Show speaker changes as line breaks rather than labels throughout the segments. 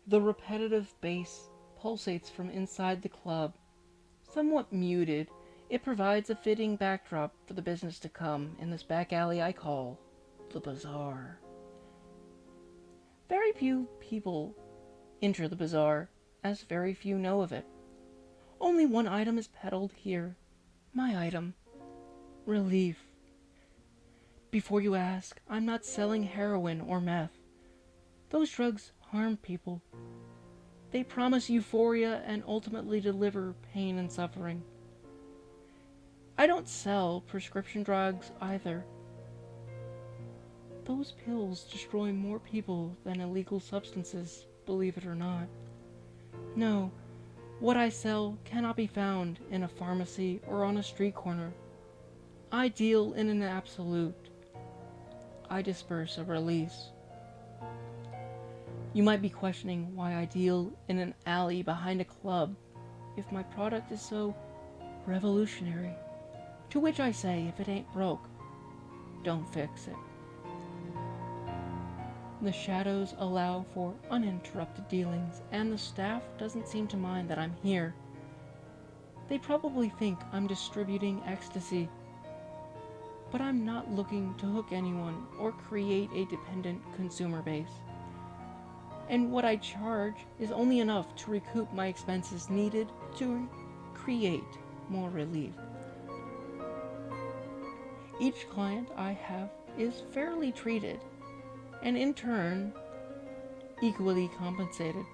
The repetitive bass pulsates from inside the club. Somewhat muted, it provides a fitting backdrop for the business to come in this back alley I call the bazaar. Very few people enter the bazaar, as very few know of it. Only one item is peddled here. My item. Relief. Before you ask, I'm not selling heroin or meth. Those drugs harm people. They promise euphoria and ultimately deliver pain and suffering. I don't sell prescription drugs either. Those pills destroy more people than illegal substances, believe it or not. No, what I sell cannot be found in a pharmacy or on a street corner. I deal in an absolute. I disperse a release. You might be questioning why I deal in an alley behind a club if my product is so revolutionary. To which I say, if it ain't broke, don't fix it. The shadows allow for uninterrupted dealings, and the staff doesn't seem to mind that I'm here. They probably think I'm distributing ecstasy, but I'm not looking to hook anyone or create a dependent consumer base. And what I charge is only enough to recoup my expenses needed to create more relief. Each client I have is fairly treated, and in turn, equally compensated.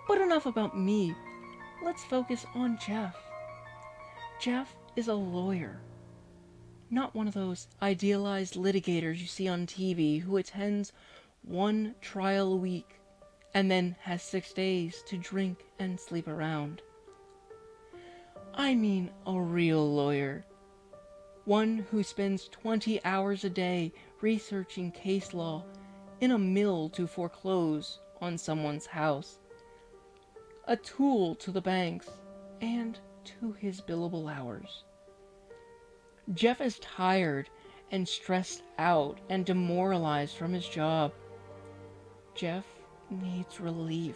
But enough about me. Let's focus on Jeff. Jeff is a lawyer. Not one of those idealized litigators you see on TV who attends one trial a week and then has 6 days to drink and sleep around. I mean a real lawyer. One who spends 20 hours a day researching case law in a mill to foreclose on someone's house. A tool to the banks and to his billable hours. Jeff is tired and stressed out and demoralized from his job. Jeff needs relief.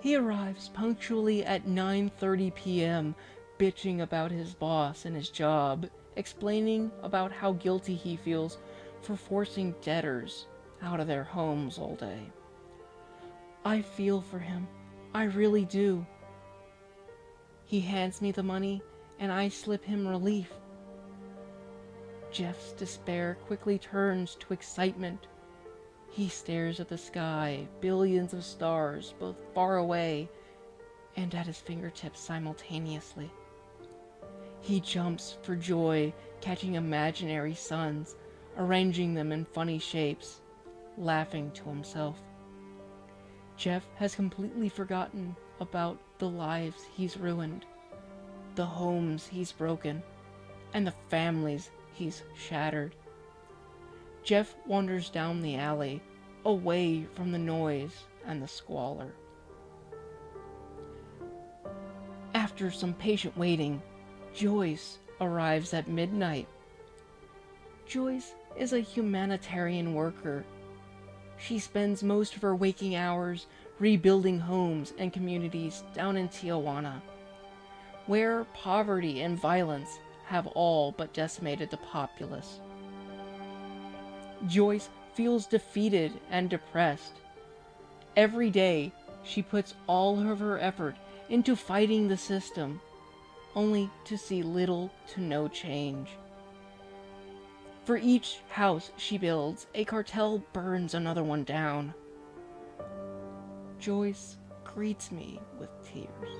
He arrives punctually at 9:30 p.m., bitching about his boss and his job, explaining about how guilty he feels for forcing debtors out of their homes all day. I feel for him. I really do. He hands me the money and I slip him relief. Jeff's despair quickly turns to excitement. He stares at the sky, billions of stars, both far away and at his fingertips simultaneously. He jumps for joy, catching imaginary suns, arranging them in funny shapes, laughing to himself. Jeff has completely forgotten about the lives he's ruined, the homes he's broken, and the families he's shattered. Jeff wanders down the alley, away from the noise and the squalor. After some patient waiting, Joyce arrives at midnight. Joyce is a humanitarian worker. She spends most of her waking hours rebuilding homes and communities down in Tijuana, where poverty and violence have all but decimated the populace. Joyce feels defeated and depressed. Every day, she puts all of her effort into fighting the system, only to see little to no change. For each house she builds, a cartel burns another one down. Joyce greets me with tears,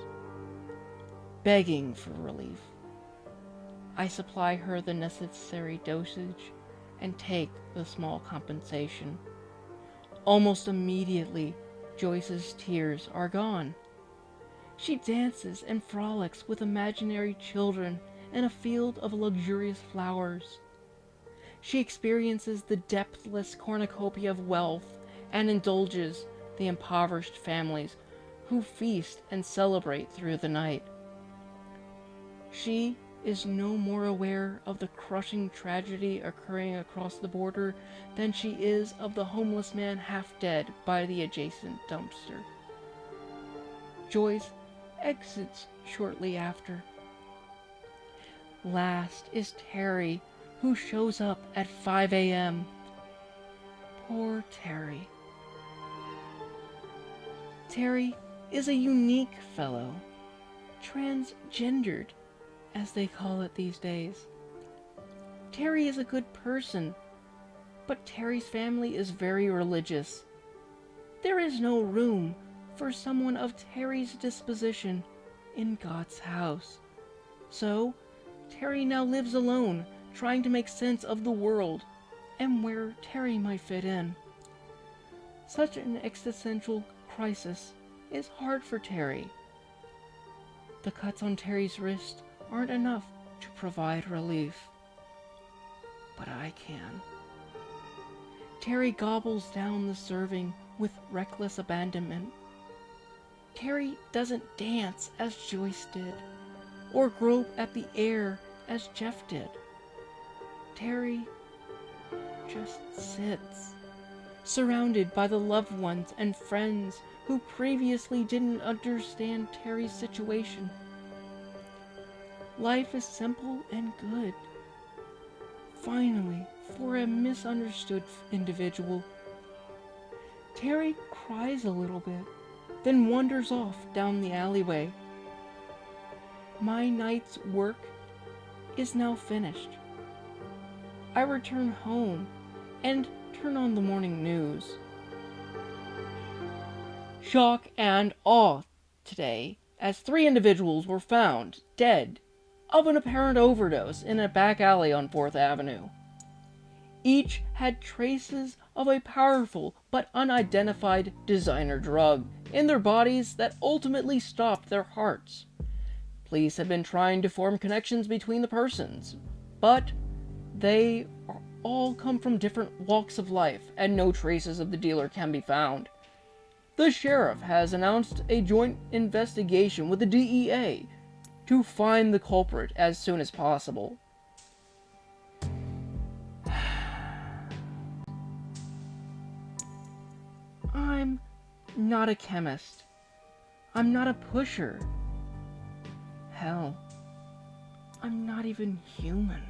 begging for relief. I supply her the necessary dosage and take the small compensation. Almost immediately, Joyce's tears are gone. She dances and frolics with imaginary children in a field of luxurious flowers. She experiences the depthless cornucopia of wealth and indulges the impoverished families who feast and celebrate through the night. She is no more aware of the crushing tragedy occurring across the border than she is of the homeless man half dead by the adjacent dumpster. Joyce exits shortly after. Last is Terry, who shows up at 5 a.m. Poor Terry. Terry is a unique fellow, transgendered, as they call it these days. Terry is a good person, but Terry's family is very religious. There is no room for someone of Terry's disposition in God's house. So, Terry now lives alone, trying to make sense of the world and where Terry might fit in. Such an existential crisis is hard for Terry. The cuts on Terry's wrist aren't enough to provide relief. But I can. Terry gobbles down the serving with reckless abandonment. Terry doesn't dance as Joyce did, or grope at the air as Jeff did. Terry just sits, surrounded by the loved ones and friends who previously didn't understand Terry's situation. Life is simple and good. Finally, for a misunderstood individual. Terry cries a little bit, then wanders off down the alleyway. My night's work is now finished. I return home and turn on the morning news. Shock and awe today as 3 individuals were found dead of an apparent overdose in a back alley on 4th Avenue. Each had traces of a powerful but unidentified designer drug in their bodies that ultimately stopped their hearts. Police have been trying to form connections between the persons, but they all come from different walks of life, and no traces of the dealer can be found. The sheriff has announced a joint investigation with the DEA to find the culprit as soon as possible. I'm not a chemist. I'm not a pusher. Hell, I'm not even human.